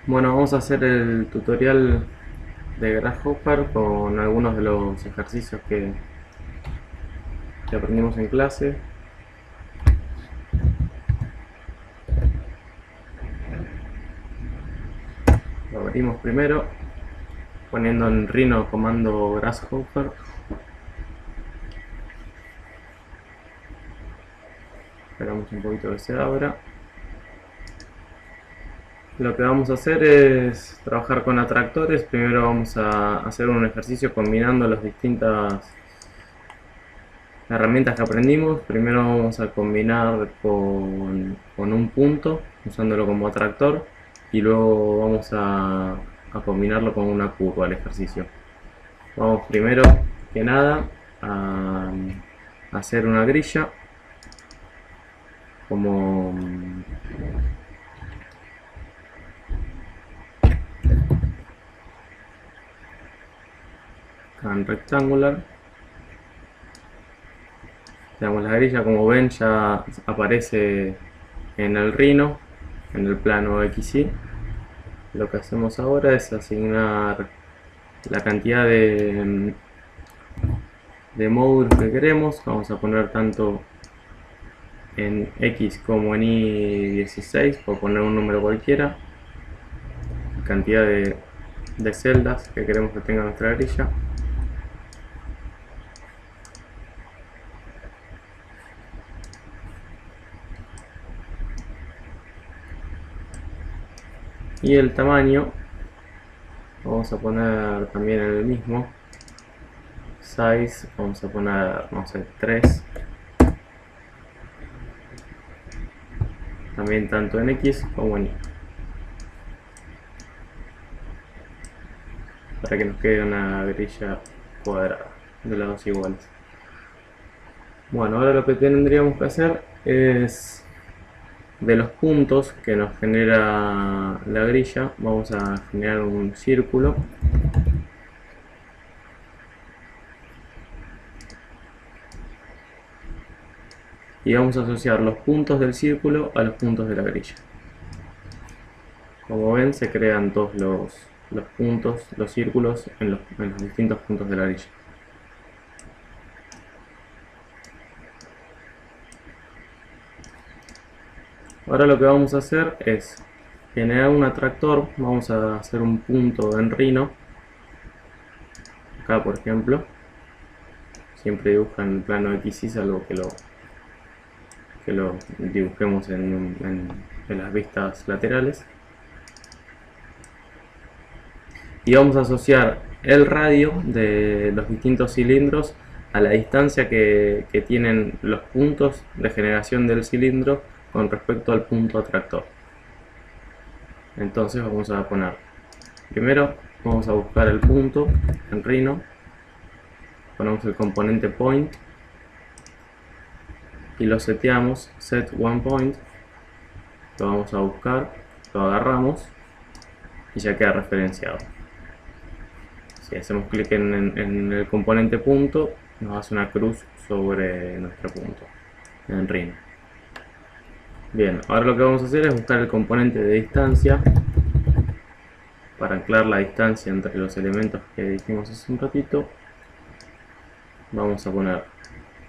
Bueno, vamos a hacer el tutorial de Grasshopper con algunos de los ejercicios que aprendimos en clase. Lo abrimos primero poniendo en Rhino comando Grasshopper. Esperamos un poquito que se abra. Lo que vamos a hacer es trabajar con atractores. Primero vamos a hacer un ejercicio combinando las distintas herramientas que aprendimos. Primero vamos a combinar con un punto usándolo como atractor, y luego vamos a combinarlo con una curva al ejercicio. Vamos primero que nada a hacer una grilla como en rectangular. Damos la grilla, como ven ya aparece en el Rhino, en el plano XY. Lo que hacemos ahora es asignar la cantidad de módulos que queremos. Vamos a poner tanto en X como en Y16, por poner un número cualquiera. La cantidad de celdas que queremos que tenga nuestra grilla. Y el tamaño vamos a poner también en el mismo. Size vamos a poner, no sé, 3. También tanto en X como en Y, para que nos quede una grilla cuadrada de lados iguales. Bueno, ahora lo que tendríamos que hacer es, de los puntos que nos genera la grilla, vamos a generar un círculo. Y vamos a asociar los puntos del círculo a los puntos de la grilla. Como ven, se crean todos los puntos, los círculos en los distintos puntos de la grilla. Ahora lo que vamos a hacer es generar un atractor. Vamos a hacer un punto en Rhino. Acá, por ejemplo. Siempre dibuja en el plano XY, salvo que lo dibujemos en las vistas laterales. Y vamos a asociar el radio de los distintos cilindros a la distancia que tienen los puntos de generación del cilindro con respecto al punto atractor. Entonces vamos a poner, primero vamos a buscar el punto en Rhino, ponemos el componente point y lo seteamos set one point. Lo vamos a buscar, lo agarramos y ya queda referenciado. Si hacemos clic en el componente punto, nos hace una cruz sobre nuestro punto en Rhino. Bien, ahora lo que vamos a hacer es buscar el componente de distancia para anclar la distancia entre los elementos que dijimos hace un ratito. Vamos a poner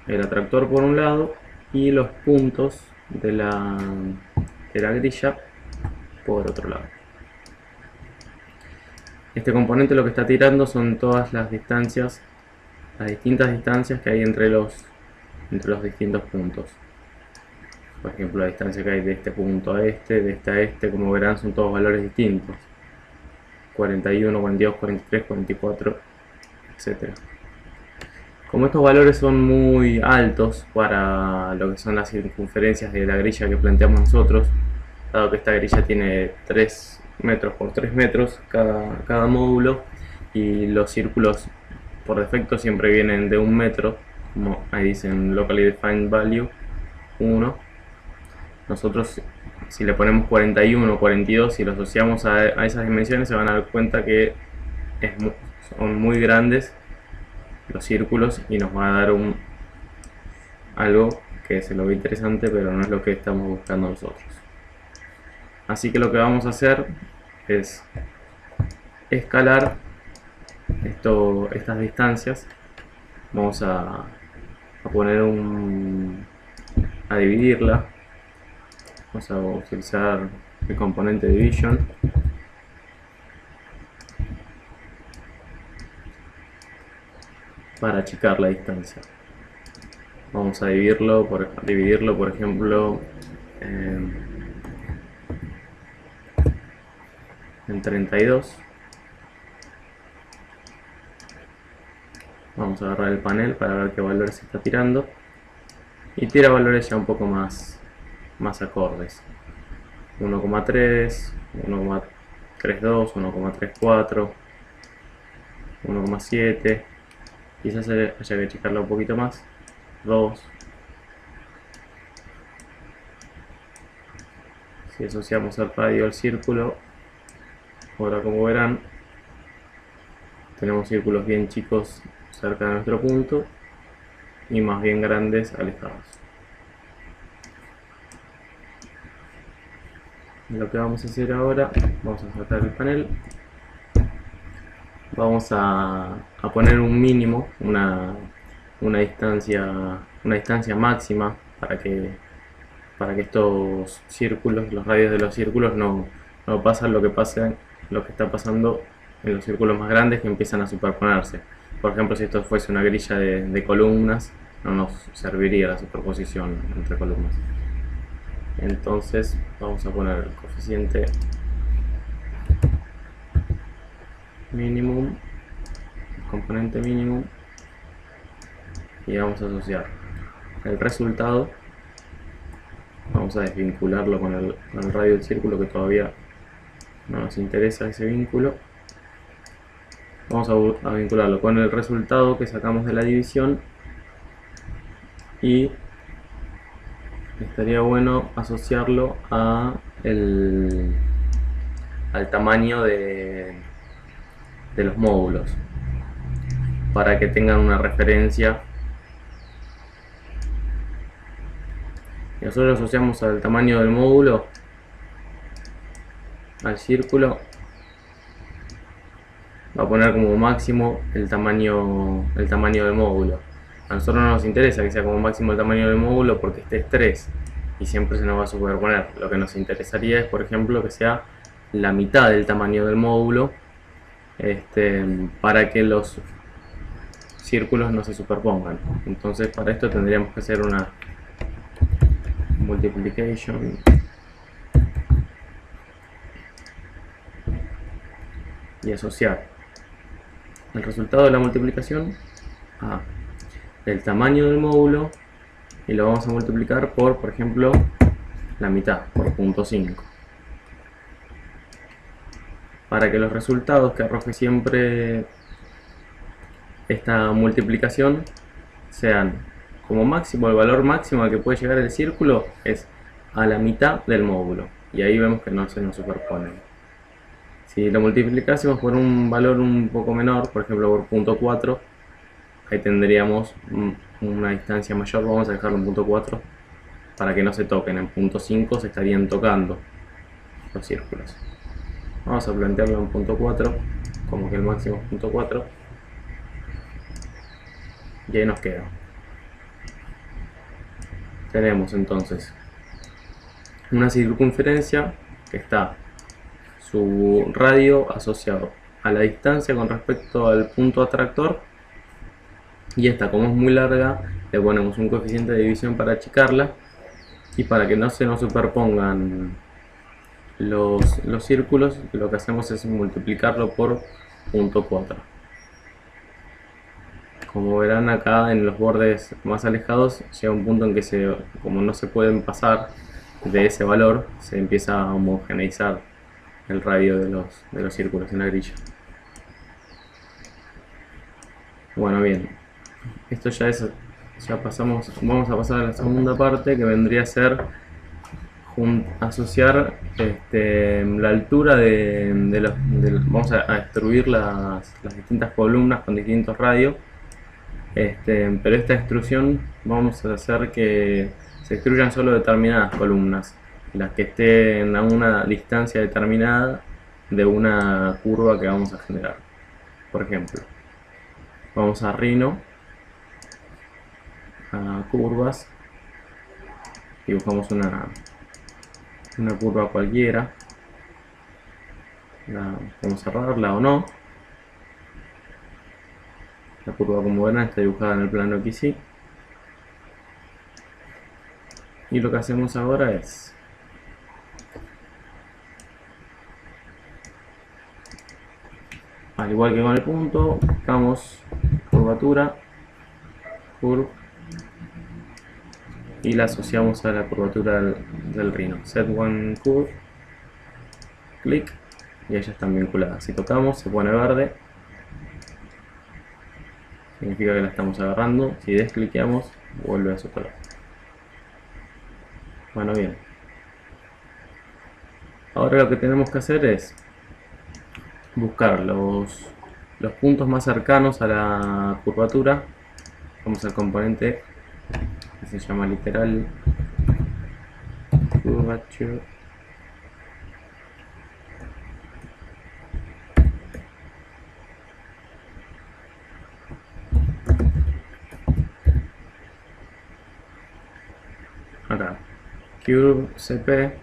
el atractor por un lado y los puntos de la grilla por otro lado. Este componente lo que está tirando son todas las distancias, las distintas distancias que hay entre los distintos puntos. Por ejemplo, la distancia que hay de este punto a este, de este a este, como verán, son todos valores distintos. 41, 42, 43, 44, etc. Como estos valores son muy altos para lo que son las circunferencias de la grilla que planteamos nosotros, dado que esta grilla tiene 3 metros por 3 metros cada módulo, y los círculos por defecto siempre vienen de 1 metro, como ahí dicen locally defined value 1. Nosotros, si le ponemos 41 o 42 y lo asociamos a esas dimensiones, se van a dar cuenta que son muy grandes los círculos y nos va a dar algo que se lo ve interesante, pero no es lo que estamos buscando nosotros. Así que lo que vamos a hacer es escalar estas distancias. Vamos a poner a dividirla. Vamos a utilizar el componente division para achicar la distancia. Vamos a dividirlo por ejemplo en 32. Vamos a agarrar el panel para ver qué valores se está tirando y tira valores ya un poco más acordes: 1,3, 1,32, 1,34, 1,7. quizás haya que achicarla un poquito más, 2. Si asociamos el radio al círculo, ahora como verán tenemos círculos bien chicos cerca de nuestro punto y más bien grandes alejados. Lo que vamos a hacer ahora, vamos a sacar el panel, vamos a poner un mínimo, una distancia máxima para que estos círculos, los radios de los círculos no pasen lo que está pasando en los círculos más grandes, que empiezan a superponerse. Por ejemplo, si esto fuese una grilla de columnas, no nos serviría la superposición entre columnas. Entonces vamos a poner el coeficiente minimum, el componente minimum, y vamos a asociar el resultado. Vamos a desvincularlo con el radio del círculo, que todavía no nos interesa ese vínculo. Vamos a vincularlo con el resultado que sacamos de la división, y estaría bueno asociarlo al tamaño de los módulos, para que tengan una referencia. Y nosotros lo asociamos al tamaño del módulo, al círculo. Va a poner como máximo el tamaño del módulo. A nosotros no nos interesa que sea como máximo el tamaño del módulo, porque este es 3 y siempre se nos va a superponer. Lo que nos interesaría es, por ejemplo, que sea la mitad del tamaño del módulo, para que los círculos no se superpongan. Entonces, para esto tendríamos que hacer una multiplication y asociar el resultado de la multiplicación a el tamaño del módulo, y lo vamos a multiplicar por ejemplo, la mitad, por 0.5, para que los resultados que arroje siempre esta multiplicación sean como máximo. El valor máximo al que puede llegar el círculo es a la mitad del módulo, y ahí vemos que no se nos superponen. Si lo multiplicásemos por un valor un poco menor, por ejemplo por 0.4, ahí tendríamos una distancia mayor. Vamos a dejarlo en 0.4 para que no se toquen. En 0.5 se estarían tocando los círculos. Vamos a plantearlo en 0.4, como que el máximo es 0.4, y ahí nos queda. Tenemos entonces una circunferencia que está su radio asociado a la distancia con respecto al punto atractor, y esta, como es muy larga, le ponemos un coeficiente de división para achicarla, y para que no se nos superpongan los círculos, lo que hacemos es multiplicarlo por 0.4. Como verán acá, en los bordes más alejados llega un punto en que como no se pueden pasar de ese valor, se empieza a homogeneizar el radio de los círculos en la grilla. Bueno, bien, esto vamos a pasar a la segunda parte, que vendría a ser asociar la altura vamos a extruir las distintas columnas con distintos radios. Pero esta extrusión vamos a hacer que se extruyan solo determinadas columnas, las que estén a una distancia determinada de una curva que vamos a generar. Por ejemplo, vamos a Rhino, a curvas, y buscamos una curva cualquiera. Podemos cerrarla o no. La curva, como verán, está dibujada en el plano XY. Y lo que hacemos ahora es al igual que con el punto, buscamos curvatura, curve, y la asociamos a la curvatura del Rhino. Set one curve, clic, y ellas están vinculadas. Si tocamos, se pone verde, significa que la estamos agarrando. Si descliqueamos, vuelve a su color. Bueno, bien. Ahora lo que tenemos que hacer es buscar los puntos más cercanos a la curvatura. Vamos al componente que se llama literal curvature. Acá, curve cp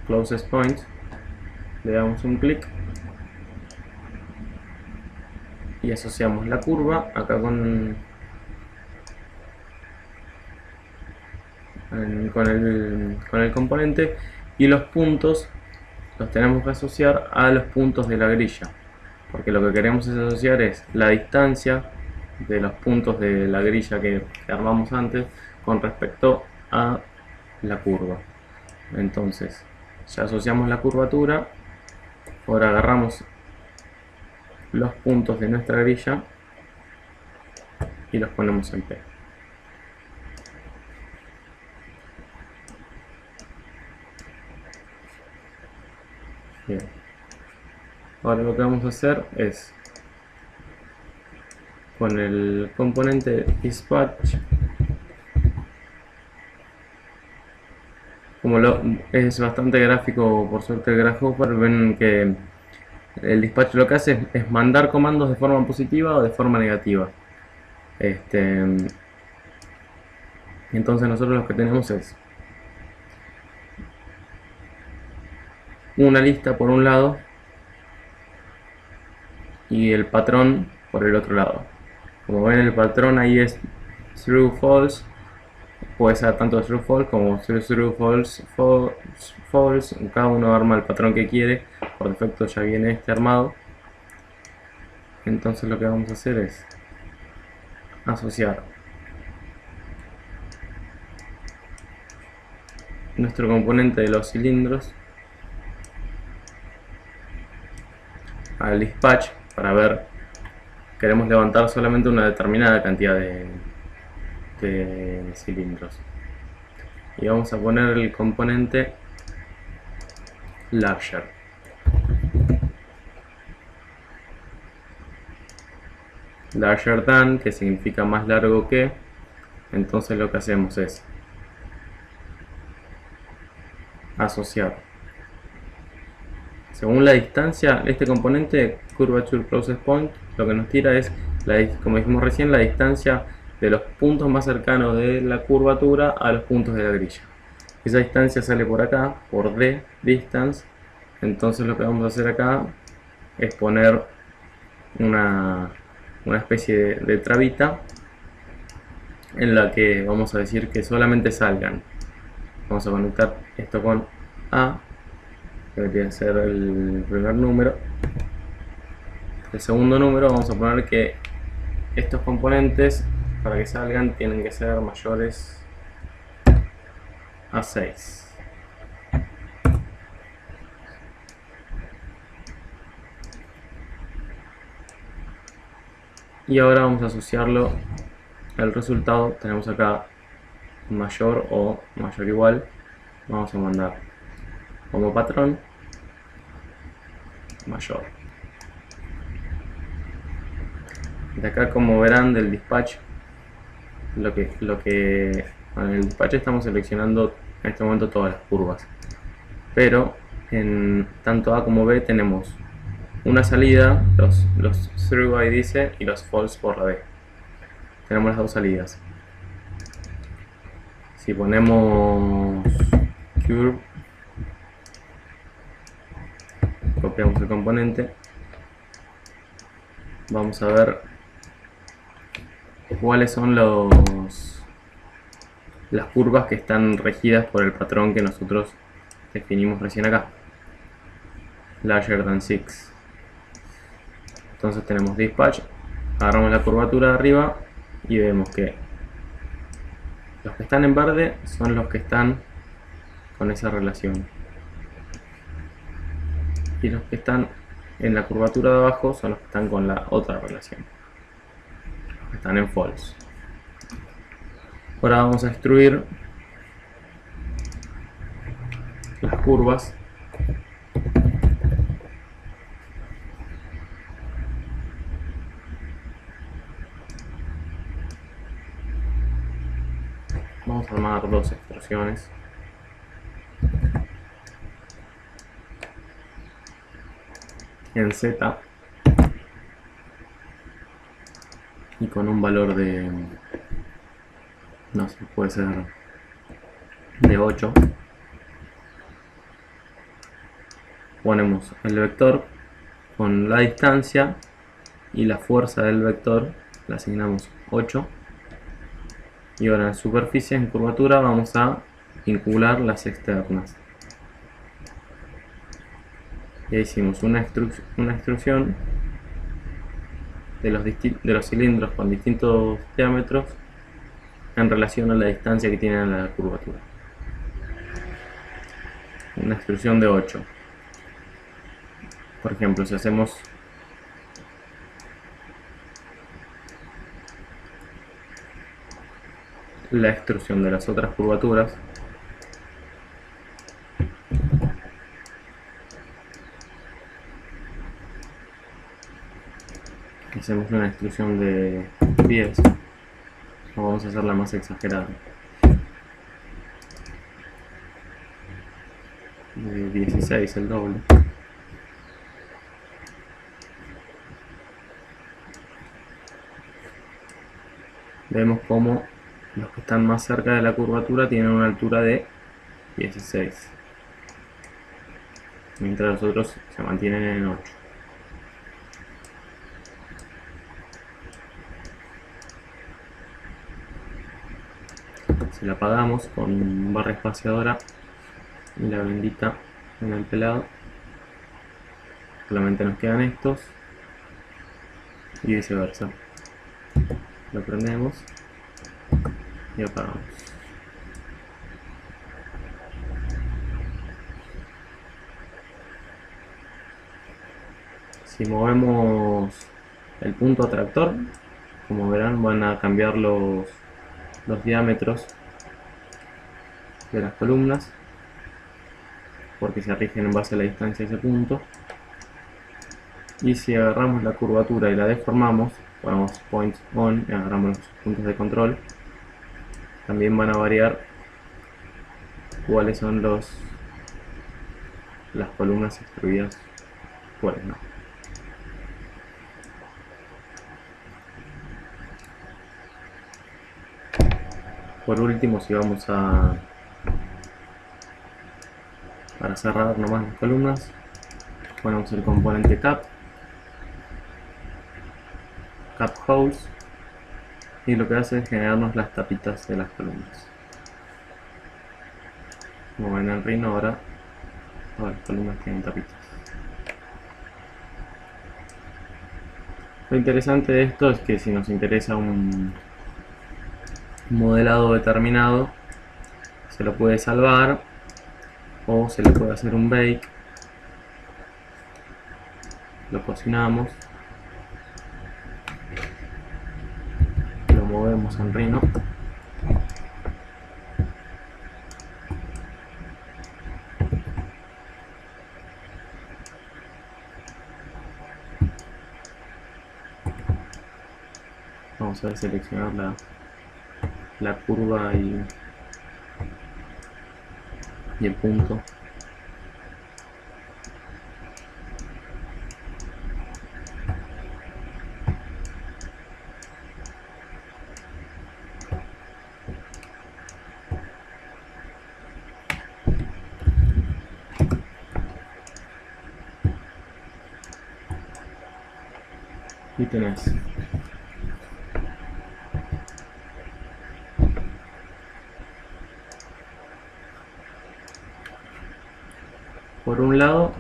closest point, le damos un clic y asociamos la curva acá con el componente, y los puntos los tenemos que asociar a los puntos de la grilla, porque lo que queremos es asociar es la distancia de los puntos de la grilla que armamos antes con respecto a la curva. Entonces ya asociamos la curvatura. Ahora agarramos los puntos de nuestra grilla y los ponemos en P. Bien. Ahora lo que vamos a hacer es, con el componente dispatch, como es bastante gráfico por suerte el Grasshopper, ven que el dispatch lo que hace es mandar comandos de forma positiva o de forma negativa. Entonces nosotros lo que tenemos es una lista por un lado y el patrón por el otro lado. Como ven, el patrón ahí es true false, puede ser tanto true false como true false false. Cada uno arma el patrón que quiere, por defecto ya viene este armado. Entonces lo que vamos a hacer es asociar nuestro componente de los cilindros al dispatch para ver, queremos levantar solamente una determinada cantidad de cilindros, y vamos a poner el componente larger. Larger than, que significa más largo que. Entonces lo que hacemos es asociar según la distancia. Este componente curvature closest point lo que nos tira es, como dijimos recién, la distancia de los puntos más cercanos de la curvatura a los puntos de la grilla. Esa distancia sale por acá, por D, distance. Entonces lo que vamos a hacer acá es poner una especie de trabita en la que vamos a decir que solamente salgan. Vamos a conectar esto con A, que debería ser el primer número. El segundo número vamos a poner que estos componentes, para que salgan, tienen que ser mayores a 6. Y ahora vamos a asociarlo al resultado. Tenemos acá mayor o mayor igual. Vamos a mandar como patrón mayor. De acá, como verán, del dispatch, en el dispatch estamos seleccionando en este momento todas las curvas, pero en tanto A como B tenemos una salida, los through ahí dice, y los false por la B. Tenemos las dos salidas. Si ponemos curve, copiamos el componente, vamos a ver cuáles son las curvas que están regidas por el patrón que nosotros definimos recién acá, larger than 6. Entonces tenemos dispatch, agarramos la curvatura de arriba y vemos que los que están en verde son los que están con esa relación, y los que están en la curvatura de abajo son los que están con la otra relación, los que están en false. Ahora vamos a extruir las curvas vamos a armar dos extrusiones. En Z y con un valor de, no sé, puede ser de 8. Ponemos el vector con la distancia y la fuerza del vector, le asignamos 8. Y ahora en superficie, en curvatura, vamos a vincular las externas. Ya hicimos una extrusión de los cilindros con distintos diámetros en relación a la distancia que tienen a la curvatura. Una extrusión de 8. Por ejemplo, si hacemos la extrusión de las otras curvaturas, hacemos una extrusión de 10, o vamos a hacerla más exagerada, de 16, el doble. Vemos como los que están más cerca de la curvatura tienen una altura de 16, mientras los otros se mantienen en 8. Si la apagamos con barra espaciadora y la bendita en el pelado, solamente nos quedan estos y viceversa. Lo prendemos y apagamos. Si movemos el punto atractor, como verán, van a cambiar los diámetros de las columnas, porque se rigen en base a la distancia de ese punto. Y si agarramos la curvatura y la deformamos, ponemos point on y agarramos los puntos de control, también van a variar cuáles son las columnas extruidas, cuáles no. Por último, si vamos para cerrar nomás las columnas, ponemos el componente cap holes, y lo que hace es generarnos las tapitas de las columnas. Como ven en Rhino, ahora todas las columnas tienen tapitas. Lo interesante de esto es que si nos interesa un modelado determinado, se lo puede salvar o se le puede hacer un bake. Lo cocinamos, lo movemos en Rhino, vamos a seleccionar la curva y el punto. y tenés por un lado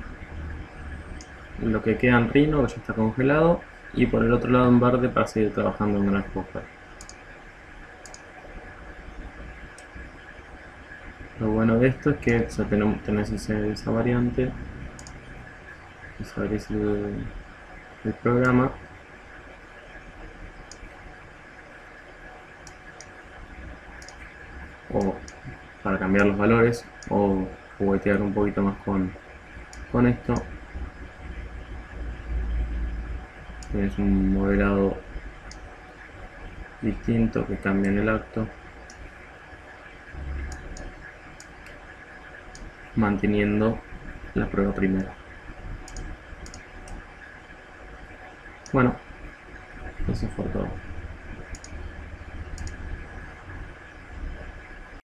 lo que queda en Rhino, que ya está congelado, y por el otro lado en verde para seguir trabajando en GraphHopper. Lo bueno de esto es que ya tenés esa variante, si abrís el programa, o para cambiar los valores, o juguetear un poquito más con esto. Tienes un modelado distinto que cambia en el acto, manteniendo la prueba primera. Bueno, eso fue todo.